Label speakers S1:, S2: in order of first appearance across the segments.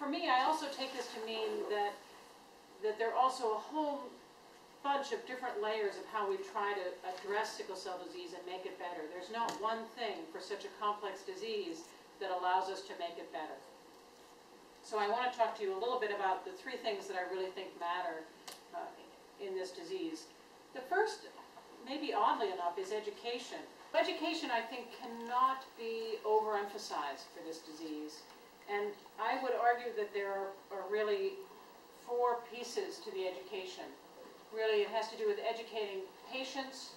S1: me, I also take this to mean that there are also a whole bunch of different layers of how we try to address sickle cell disease and make it better. There's not one thing for such a complex disease that allows us to make it better. So I want to talk to you a little bit about the three things that I really think matter in this disease. The first, maybe oddly enough, is education. Education, I think, cannot be overemphasized for this disease. And I would argue that there are really four pieces to the education. Really, it has to do with educating patients,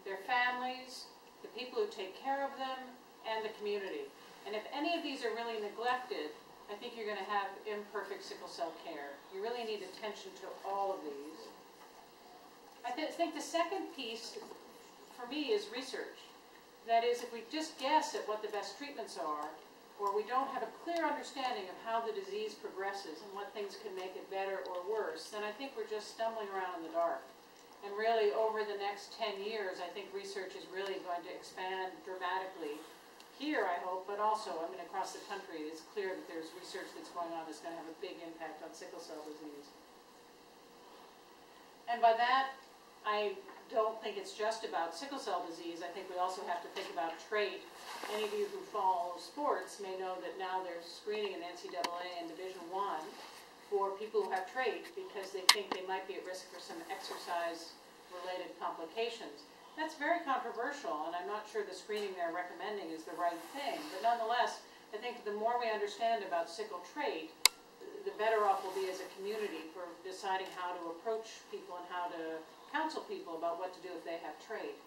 S1: their families, the people who take care of them, and the community. And if any of these are really neglected, I think you're going to have imperfect sickle cell care. You really need attention to all of these. I think the second piece, for me, is research. That is, if we just guess at what the best treatments are, or we don't have a clear understanding of how the disease progresses and what things can make it better or worse, then I think we're just stumbling around in the dark. And really, over the next 10 years, I think research is really going to expand dramatically. Here, I hope, but also, I mean, across the country, it's clear that there's research that's going on that's going to have a big impact on sickle cell disease. And by that, I don't think it's just about sickle cell disease. I think we also have to think about trait. Any of you who follow sports may know that now there's screening in NCAA and Division I for people who have trait because they think they might be at risk for some exercise-related complications. That's very controversial, and I'm not sure the screening they're recommending is the right thing. But nonetheless, I think the more we understand about sickle trait, the better off we'll be as a community for deciding how to approach people and how to counsel people about what to do if they have trait.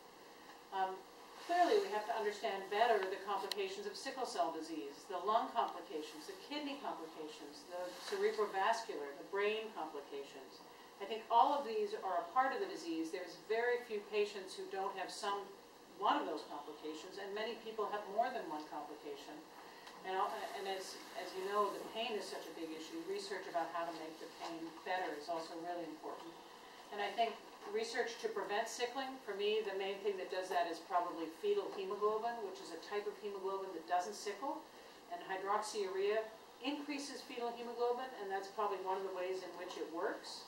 S1: Clearly, we have to understand better the complications of sickle cell disease, the lung complications, the kidney complications, the cerebrovascular, the brain complications. I think all of these are a part of the disease. There's very few patients who don't have one of those complications, and many people have more than one complication. And as you know, the pain is such a big issue. Research about how to make the pain better is also really important. And I think research to prevent sickling, for me, the main thing that does that is probably fetal hemoglobin, which is a type of hemoglobin that doesn't sickle. And hydroxyurea increases fetal hemoglobin, and that's probably one of the ways in which it works.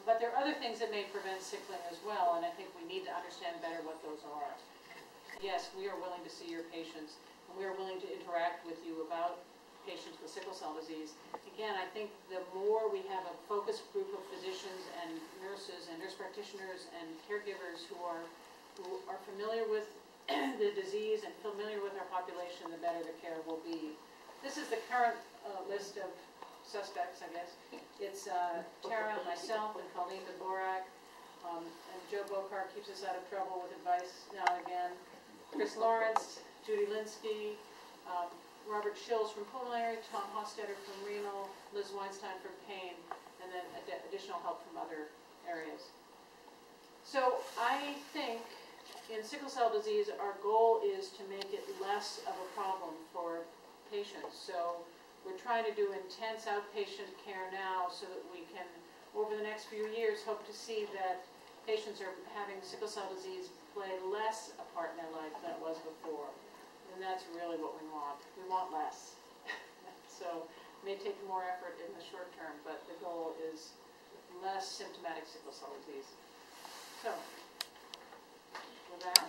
S1: But there are other things that may prevent sickling as well, and I think we need to understand better what those are. Yes, we are willing to see your patients, and we are willing to interact with you about patients with sickle cell disease. Again, I think the more we have a focused group of physicians and nurses and nurse practitioners and caregivers who are familiar with the disease and familiar with our population, the better the care will be. This is the current list of suspects, I guess. It's Tara, myself, and Colleen Dvorak, and Joe Bokar keeps us out of trouble with advice now and again. Chris Lawrence, Judy Linsky, Robert Schills from pulmonary, Tom Hostetter from renal, Liz Weinstein from pain, and then additional help from other areas. So I think in sickle cell disease, our goal is to make it less of a problem for patients. So we're trying to do intense outpatient care now so that we can, over the next few years, hope to see that patients are having sickle cell disease play less a part in their life than it was before. And that's really what we want. We want less. So it may take more effort in the short term, but the goal is less symptomatic sickle cell disease. So with that,